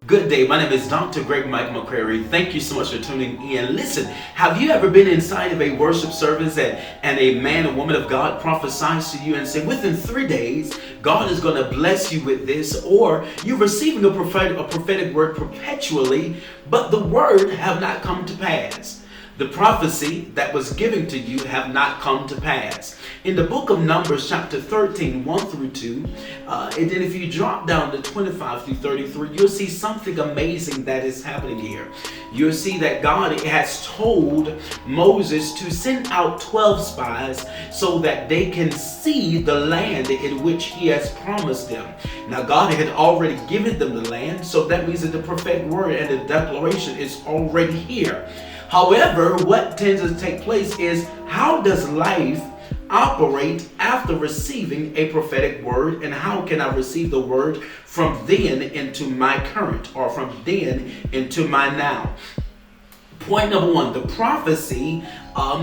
Good day. My name is Dr. Greg Mike McCrary. Thank you so much for tuning in. Listen, have you ever been inside of a worship service and a man or woman of God prophesies to you and say, within 3 days, God is going to bless you with this, or you're receiving a prophetic word perpetually, but the word have not come to pass. The prophecy that was given to you have not come to pass. In the book of Numbers, chapter 13, 1 through 2, and then if you drop down to 25 through 33, you'll see something amazing that is happening here. You'll see that God has told Moses to send out 12 spies so that they can see the land in which he has promised them. Now, God had already given them the land, so that means that the prophetic word and the declaration is already here. However, what tends to take place is, how does life operate after receiving a prophetic word, and how can I receive the word from then into my current, or from then into my now? Point number one, the prophecy,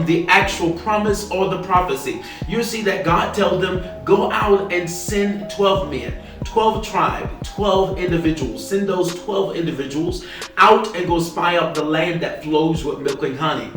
the actual promise or the prophecy. You see that God tells them, go out and send 12 men, 12 tribes, 12 individuals. Send those 12 individuals out and go spy out the land that flows with milk and honey.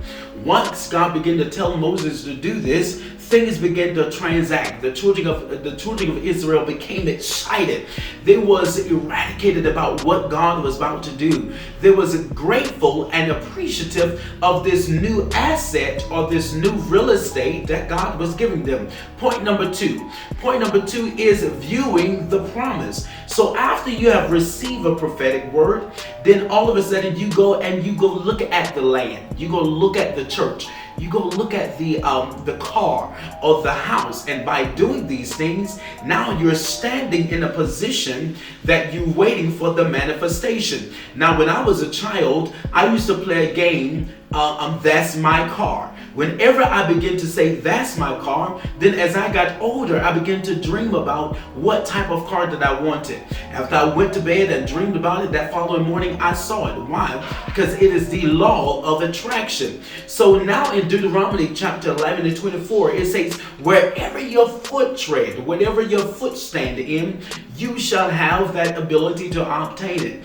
Once God began to tell Moses to do this, things began to transact. The children of Israel became excited. They was eradicated about what God was about to do. They was grateful and appreciative of this new asset or this new real estate that God was giving them. Point number two. Point number two is viewing the promise. So after you have received a prophetic word, then all of a sudden you go look at the land. You go look at the church. You go look at the car or the house, and by doing these things, now you're standing in a position that you're waiting for the manifestation. Now, when I was a child, I used to play a game, that's my car. Whenever I begin to say that's my car, then as I got older, I began to dream about what type of car that I wanted. After I went to bed and dreamed about it, that following morning I saw it. Why? Because it is the law of attraction. So now in Deuteronomy chapter 11 and 24, it says, wherever your foot tread, whatever your foot stand in, you shall have that ability to obtain it.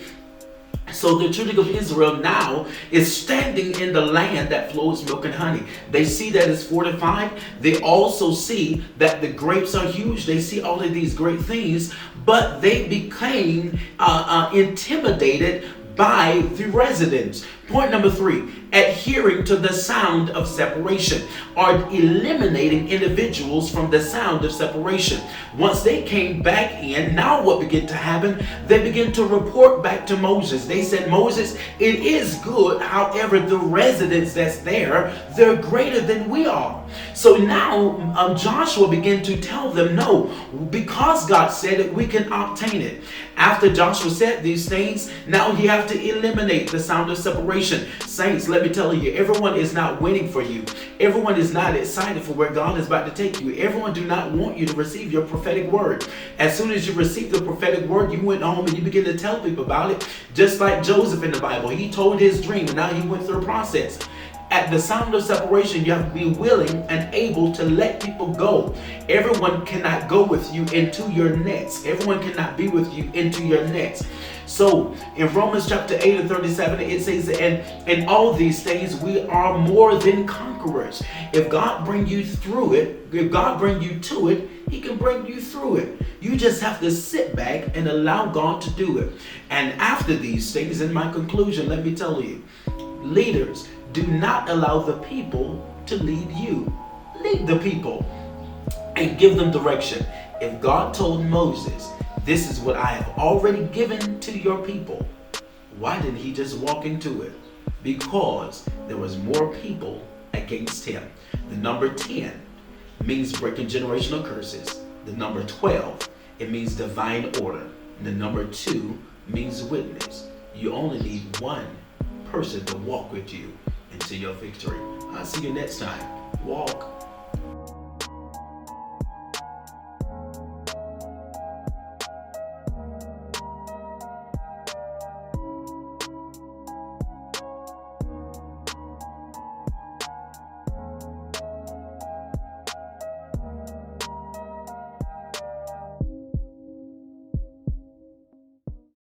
So the children of Israel now is standing in the land that flows milk and honey. They see that it's fortified. They also see that the grapes are huge. They see all of these great things, but they became intimidated by the residents. Point number three, adhering to the sound of separation, or eliminating individuals from the sound of separation. Once they came back in, now what began to happen? They began to report back to Moses. They said, Moses, it is good. However, the residents that's there, they're greater than we are. So now Joshua began to tell them, no, because God said it, we can obtain it. After Joshua said these things, now you have to eliminate the sound of separation. Saints, let me tell you, everyone is not waiting for you. Everyone is not excited for where God is about to take you. Everyone do not want you to receive your prophetic word. As soon as you received the prophetic word, you went home and you began to tell people about it. Just like Joseph in the Bible, he told his dream and now he went through a process. At the sound of separation, you have to be willing and able to let people go. Everyone cannot go with you into your nets. Everyone cannot be with you into your nets. So in Romans chapter 8 and 37, it says, and in all these things, we are more than conquerors. If God bring you through it, if God bring you to it, he can bring you through it. You just have to sit back and allow God to do it. And after these things, in my conclusion, let me tell you, leaders, do not allow the people to lead you. Lead the people and give them direction. If God told Moses, this is what I have already given to your people, why didn't he just walk into it? Because there was more people against him. The number 10 means breaking generational curses. The number 12, it means divine order. And the number 2 means witness. You only need one person to walk with you into your victory. I'll see you next time. Walk